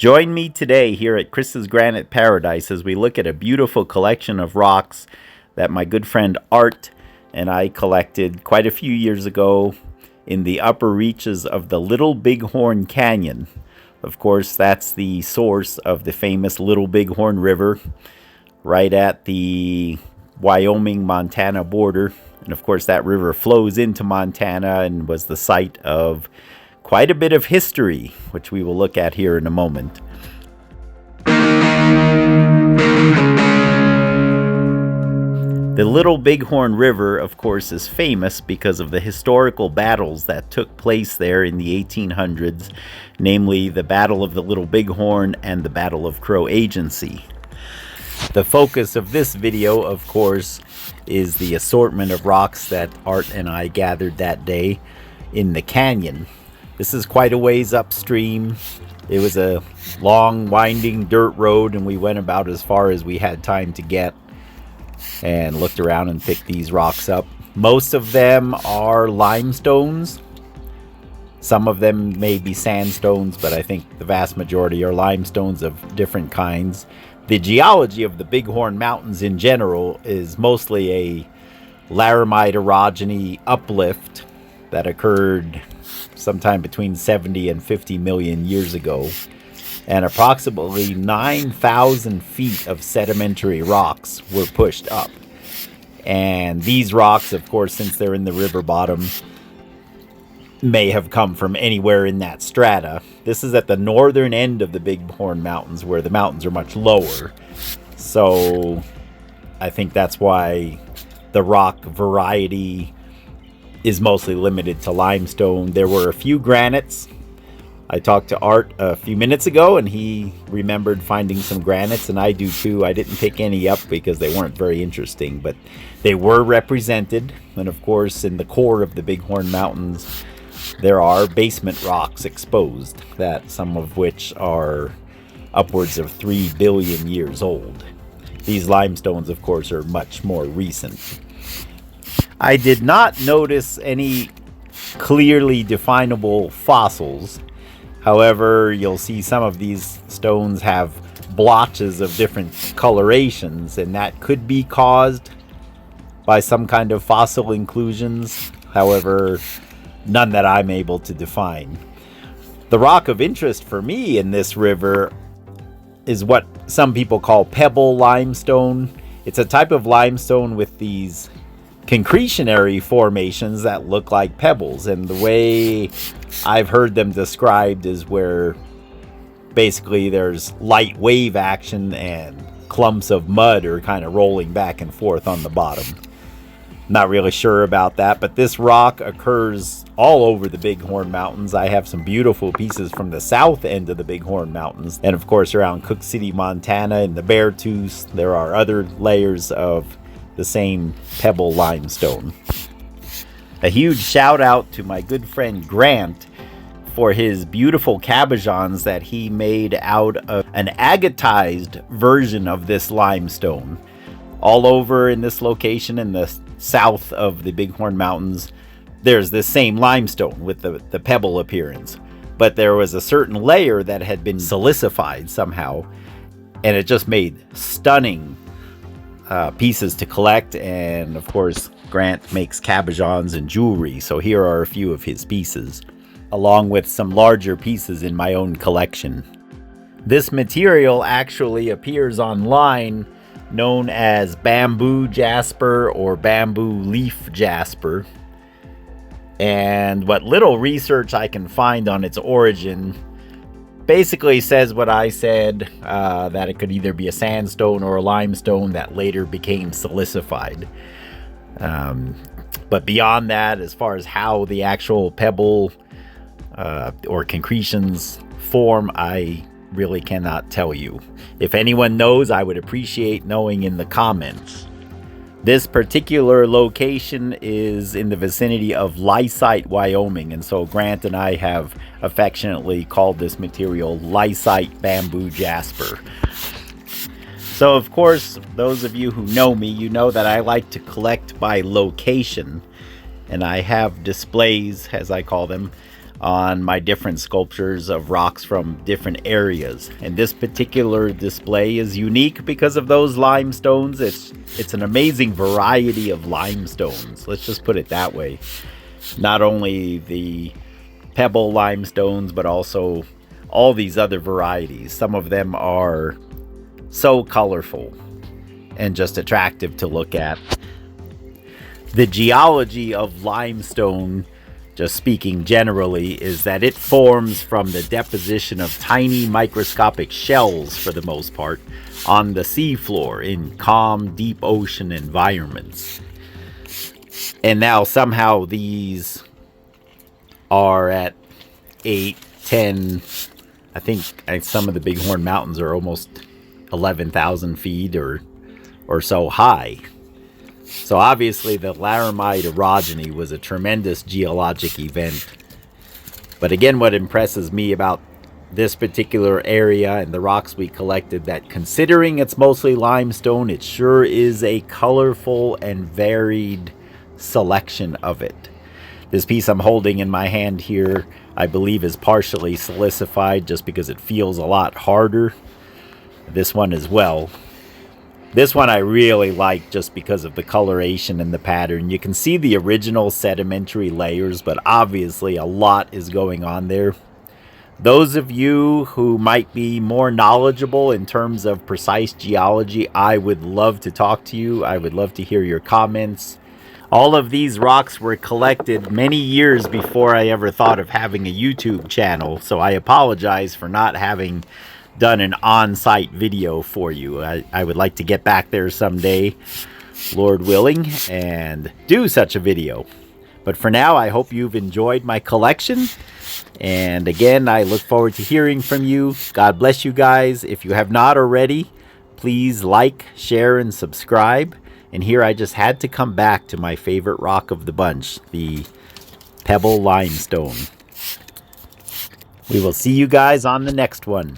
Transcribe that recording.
Join me today here at Chris's Granite Paradise as we look at a beautiful collection of rocks that my good friend Art and I collected quite a few years ago in the upper reaches of the Little Bighorn Canyon. Of course, that's the source of the famous Little Bighorn River right at the Wyoming-Montana border. And of course, that river flows into Montana and was the site of quite a bit of history, which we will look at here in a moment. The Little Bighorn River, of course, is famous because of the historical battles that took place there in the 1800s, namely the Battle of the Little Bighorn and the Battle of Crow Agency. The focus of this video, of course, is the assortment of rocks that Art and I gathered that day in the canyon. This is quite a ways upstream. It was a long, winding dirt road, and we went about as far as we had time to get and looked around and picked these rocks up. Most of them are limestones. Some of them may be sandstones, but I think the vast majority are limestones of different kinds. The geology of the Bighorn Mountains in general is mostly a laramide orogeny uplift that occurred sometime between 70 and 50 million years ago, and approximately 9,000 feet of sedimentary rocks were pushed up. And these rocks, of course, since they're in the river bottom, may have come from anywhere in that strata. This is at the northern end of the Bighorn Mountains, where the mountains are much lower. So I think that's why the rock variety is mostly limited to limestone. There were a few granites. I talked to Art a few minutes ago, and he remembered finding some granites, and I do too. I didn't pick any up because they weren't very interesting, but they were represented. And of course, in the core of the Bighorn Mountains, there are basement rocks exposed, that some of which are upwards of 3 billion years old. These limestones, of course, are much more recent. I did not notice any clearly definable fossils. However, you'll see some of these stones have blotches of different colorations, and that could be caused by some kind of fossil inclusions. However, none that I'm able to define. The rock of interest for me in this river is what some people call pebble limestone. It's a type of limestone with these concretionary formations that look like pebbles, and the way I've heard them described is where basically there's light wave action and clumps of mud are kind of rolling back and forth on the bottom. Not really sure about that, but this rock occurs all over the Bighorn Mountains. I have some beautiful pieces from the south end of the Bighorn Mountains, and of course around Cook City, Montana, and the Beartooth, there are other layers of the same pebble limestone. A huge shout out to my good friend Grant for his beautiful cabochons that he made out of an agatized version of this limestone. All over in this location in the south of the Bighorn Mountains, there's this same limestone with the pebble appearance, but there was a certain layer that had been silicified somehow, and it just made stunning pieces to collect. And of course, Grant makes cabochons and jewelry, so here are a few of his pieces, along with some larger pieces in my own collection. This material actually appears online known as bamboo jasper or bamboo leaf jasper, and what little research I can find on its origin basically says what I said, that it could either be a sandstone or a limestone that later became silicified. But beyond that, as far as how the actual pebble or concretions form, I really cannot tell you. If anyone knows, I would appreciate knowing in the comments. This particular location is in the vicinity of Lysite, Wyoming, and so Grant and I have affectionately called this material Lysite bamboo jasper. So of course, those of you who know me, you know that I like to collect by location, and I have displays, as I call them, on my different sculptures of rocks from different areas. And this particular display is unique because of those limestones. It's an amazing variety of limestones. Let's just put it that way. Not only the pebble limestones, but also all these other varieties. Some of them are so colorful and just attractive to look at. The geology of limestone, just speaking generally, is that it forms from the deposition of tiny microscopic shells, for the most part, on the seafloor in calm, deep ocean environments. And now somehow these are at 8, 10, I think some of the Bighorn Mountains are almost 11,000 feet or so high. So obviously the Laramide orogeny was a tremendous geologic event. But again, what impresses me about this particular area and the rocks we collected, that considering it's mostly limestone, it sure is a colorful and varied selection of it. This piece I'm holding in my hand here, I believe, is partially silicified just because it feels a lot harder. This one as well. This one I really like just because of the coloration and the pattern. You can see the original sedimentary layers, but obviously a lot is going on there. Those of you who might be more knowledgeable in terms of precise geology, I would love to talk to you. I would love to hear your comments. All of these rocks were collected many years before I ever thought of having a YouTube channel, so I apologize for not having done an on-site video for you. I would like to get back there someday, Lord willing, and do such a video. But for now, I hope you've enjoyed my collection. And again, I look forward to hearing from you. God bless you guys. If you have not already, please like, share, and subscribe. And here I just had to come back to my favorite rock of the bunch, the pebble limestone. We will see you guys on the next one.